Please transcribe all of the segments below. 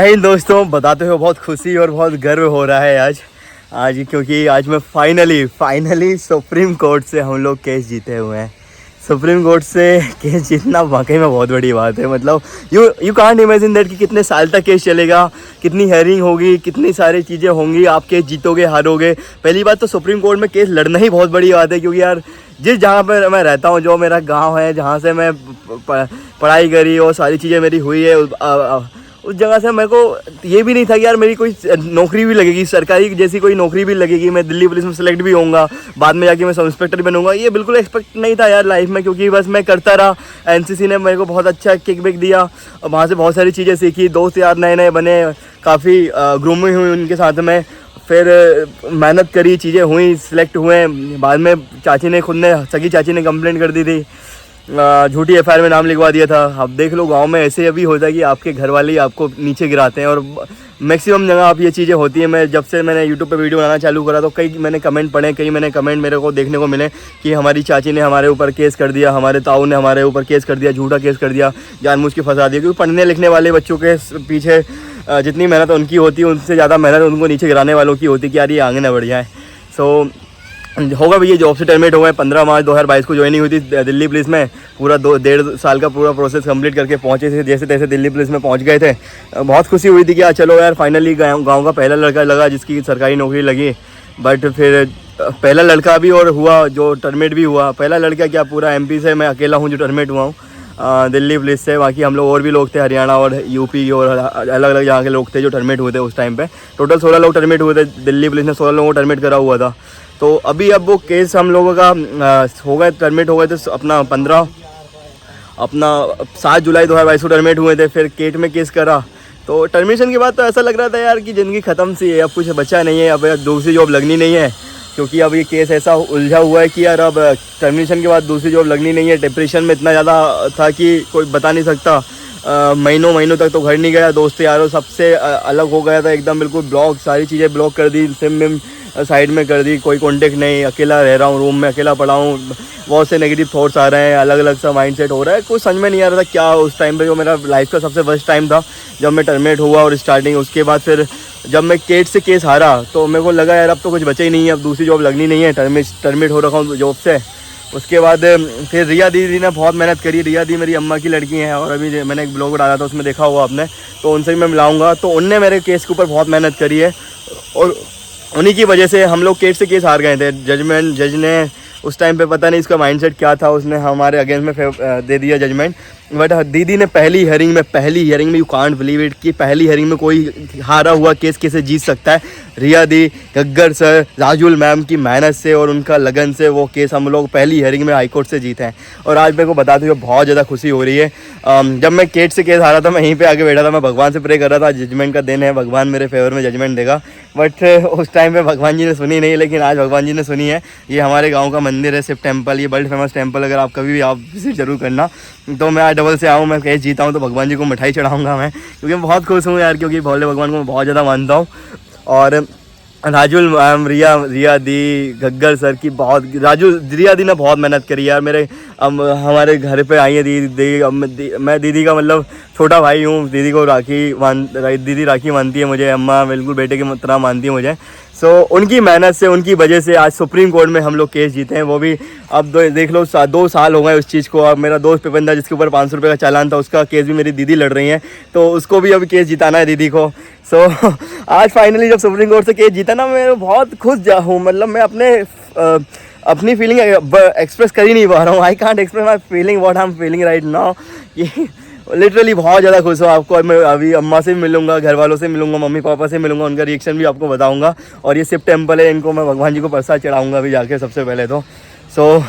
दोस्तों, बताते हुए बहुत खुशी और बहुत गर्व हो रहा है आज क्योंकि आज मैं फाइनली सुप्रीम कोर्ट से हम लोग केस जीते हुए हैं। सुप्रीम कोर्ट से केस जीतना वाकई में बहुत बड़ी बात है। मतलब यू कांट इमेजिन दैट कि कितने साल तक केस चलेगा, कितनी हेयरिंग होगी, कितनी सारी चीज़ें होंगी, आप केस जीतोगे हारोगे। पहली बात तो सुप्रीम कोर्ट में केस लड़ना ही बहुत बड़ी बात है, क्योंकि यार जिस जहाँ पर मैं रहता हूँ, जो मेरा गांव है, जहाँ से मैं पढ़ाई करी और सारी चीज़ें मेरी हुई है, उस जगह से मेरे को ये भी नहीं था कि यार मेरी कोई नौकरी भी लगेगी, सरकारी जैसी कोई नौकरी भी लगेगी, मैं दिल्ली पुलिस में सेलेक्ट भी होऊंगा, बाद में जाके मैं सब इंस्पेक्टर बनूंगा। ये बिल्कुल एक्सपेक्ट नहीं था यार लाइफ में, क्योंकि बस मैं करता रहा। एनसीसी ने मेरे को बहुत अच्छा किक बैक दिया, वहाँ से बहुत सारी चीज़ें सीखी, दोस्त यार नए नए बने, काफ़ी ग्रूमिंग हुई उनके साथ में, फिर मेहनत करी, चीज़ें हुई, सिलेक्ट हुए। बाद में सगी चाची ने कंप्लेंट कर दी थी, झूठी एफआईआर में नाम लिखवा दिया था। अब देख लो गांव में ऐसे अभी होता है कि आपके घर वाले ही आपको नीचे गिराते हैं, और मैक्सिमम जगह आप ये चीज़ें होती हैं। जब से मैंने यूट्यूब पे वीडियो बनाना चालू करा तो कई मैंने कमेंट पढ़े, कई मैंने कमेंट मेरे को देखने को मिले कि हमारी चाची ने हमारे ऊपर केस कर दिया, हमारे ताऊ ने हमारे ऊपर केस कर दिया, झूठा केस कर दिया, जानबूझ के फंसा दिया। क्योंकि पढ़ने लिखने वाले बच्चों के पीछे जितनी मेहनत उनकी होती है, उनसे ज़्यादा मेहनत उनको नीचे गिराने वालों की होती है कि यार ये आगे ना बढ़ जाए। सो होगा भैया, जॉब से टर्मिनेट हो गए। 15 मार्च 2022 को ज्वाइनिंग हुई थी दिल्ली पुलिस में। पूरा 1.5 साल का पूरा प्रोसेस कंप्लीट करके पहुंचे थे, जैसे तैसे दिल्ली पुलिस में पहुंच गए थे। बहुत खुशी हुई थी कि यार चलो यार फाइनली गांव का पहला लड़का लगा जिसकी सरकारी नौकरी लगी। बट फिर पहला लड़का भी और हुआ जो टर्मिनेट भी हुआ। पहला लड़का क्या, पूरा MP से मैं अकेला हूँ जो टर्मिनेट हुआ हूँ दिल्ली पुलिस से। बाकी हम लोग और भी लोग थे, हरियाणा और यूपी और अलग अलग जहाँ के लोग थे जो टर्मिनेट हुए थे उस टाइम पे। टोटल 16 लोग टर्मिनेट हुए थे, दिल्ली पुलिस ने 16 लोगों को टर्मिनेट करा हुआ था। तो अभी अब वो केस हम लोगों का हो गए, टर्मिनेट हो गए थे अपना 7 जुलाई 2022 को टर्मिनेट हुए थे। फिर केट में केस करा, तो टर्मिनेशन के बाद तो ऐसा लग रहा था यार कि ज़िंदगी ख़त्म सी है, अब कुछ बचा नहीं है, अब दूसरी जॉब लगनी नहीं है। क्योंकि अब ये केस ऐसा उलझा हुआ है कि यार अब टर्मिनेशन के बाद दूसरी जॉब लगनी नहीं है। डिप्रेशन में इतना ज़्यादा था कि कोई बता नहीं सकता। महीनों तक तो घर नहीं गया, दोस्त यारों सबसे अलग हो गया था एकदम, बिल्कुल ब्लॉक, सारी चीज़ें ब्लॉक कर दी, सिम साइड में कर दी, कोई कांटेक्ट नहीं, अकेला रह रहा हूँ, रूम में अकेला पड़ा हूँ। बहुत से नेगेटिव थॉट्स आ रहे हैं, अलग अलग सा माइंडसेट हो रहा है, कुछ समझ में नहीं आ रहा था क्या उस टाइम पे। जो मेरा लाइफ का सबसे वर्स्ट टाइम था जब मैं टर्मिनेट हुआ और स्टार्टिंग। उसके बाद फिर जब मैं केट से केस हारा तो मेरे को लगा यार अब तो कुछ बचा ही नहीं है, अब दूसरी जॉब लगनी नहीं है, टर्मिनेट हो रखा हूँ जॉब से। उसके बाद फिर रिया दीदी ने बहुत मेहनत करी। रिया दी मेरी अम्मा की लड़की हैं, और अभी मैंने एक ब्लॉग डाला था उसमें देखा हुआ आपने, तो उनसे भी मैं मिलाऊंगा। तो उनने मेरे केस के ऊपर बहुत मेहनत करी है, और उन्हीं की वजह से हम लोग केस से केस हार गए थे। जज ने उस टाइम पे पता नहीं इसका माइंडसेट क्या था, उसने हमारे अगेंस्ट में दे दिया जजमेंट। बट दीदी ने पहली हियरिंग में यू कांट बिलीव इट कि पहली हियरिंग में कोई हारा हुआ केस कैसे जीत सकता है। रिया दी, गग्गर सर, राजुल मैम की मेहनत से और उनका लगन से वो केस हम लोग पहली हियरिंग में हाईकोर्ट से जीते हैं। और आज मेरे को बताते हुए बहुत ज़्यादा खुशी हो रही है। जब मैं केट से केस हारा था, मैं यहीं पे आके बैठा था, मैं भगवान से प्रे कर रहा था, जजमेंट का दिन है, भगवान मेरे फेवर में जजमेंट देगा। बट उस टाइम पे भगवान जी ने सुनी नहीं, लेकिन आज भगवान जी ने सुनी है। ये हमारे गाँव का मंदिर है, शिव टेम्पल, ये वर्ल्ड फेमस टेम्पल। अगर आप कभी भी आप विजिट जरूर करना। तो मैं आज डबल से आऊँ, मैं केस जीता हूँ तो भगवान जी को मिठाई चढ़ाऊँगा मैं, क्योंकि मैं बहुत खुश हूँ यार, क्योंकि भोले भगवान को मैं बहुत ज़्यादा मानता हूँ। और राजुल मैम, रिया दी, गग्गर सर की रिया दी ने बहुत मेहनत करी यार। हमारे घर पे आई है दीदी। मैं दीदी का मतलब छोटा भाई हूँ, दीदी राखी मानती है मुझे, अम्मा बिल्कुल बेटे की तरह मानती है मुझे। सो उनकी मेहनत से, उनकी वजह से आज सुप्रीम कोर्ट में हम लोग केस जीते हैं। वो भी अब देख लो 2 साल हो गए उस चीज़ को। अब मेरा दोस्त पेपंदा जिसके ऊपर 500 रुपये का चालान था, उसका केस भी मेरी दीदी लड़ रही हैं, तो उसको भी अभी केस जिताना है दीदी को। सो आज फाइनली जब सुप्रीम कोर्ट से केस जीता ना, मैं बहुत खुश हूँ। मतलब मैं अपनी फीलिंग एक्सप्रेस कर ही नहीं पा रहा हूँ। I can't express my feeling what I am feeling right now. Literally बहुत ज़्यादा खुश हूँ। आपको मैं अभी अम्मा से मिलूंगा, घर वालों से मिलूंगा, मम्मी पापा से मिलूंगा, उनका रिएक्शन भी आपको बताऊंगा। और ये शिव टेम्पल है, इनको मैं भगवान जी को प्रसाद चढ़ाऊंगा अभी जाके सबसे पहले तो। सो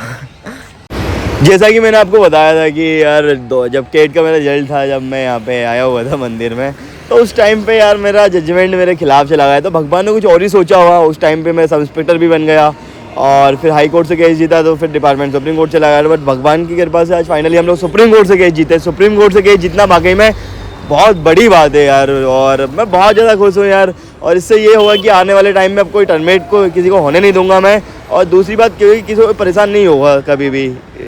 जैसा कि मैंने आपको बताया था कि यार जब केट का मेरा रिजल्ट था, जब मैं यहाँ पे आया हुआ था मंदिर में, तो उस टाइम पे यार मेरा जजमेंट मेरे खिलाफ चला गया। तो भगवान ने कुछ और ही सोचा हुआ। उस टाइम पे मैं सब इंस्पेक्टर भी बन गया, और फिर हाई कोर्ट से केस जीता, तो फिर डिपार्टमेंट सुप्रीम कोर्ट चला गया। बट भगवान की कृपा से आज फाइनली हम लोग सुप्रीम कोर्ट से केस जीते। सुप्रीम कोर्ट से केस जीतना वाकई में बहुत बड़ी बात है यार, और मैं बहुत ज़्यादा खुश हूँ यार। और इससे ये होगा कि आने वाले टाइम में अब कोई टर्मिनेट को किसी को होने नहीं दूंगा मैं। और दूसरी बात, किसी को परेशान नहीं होगा कभी भी।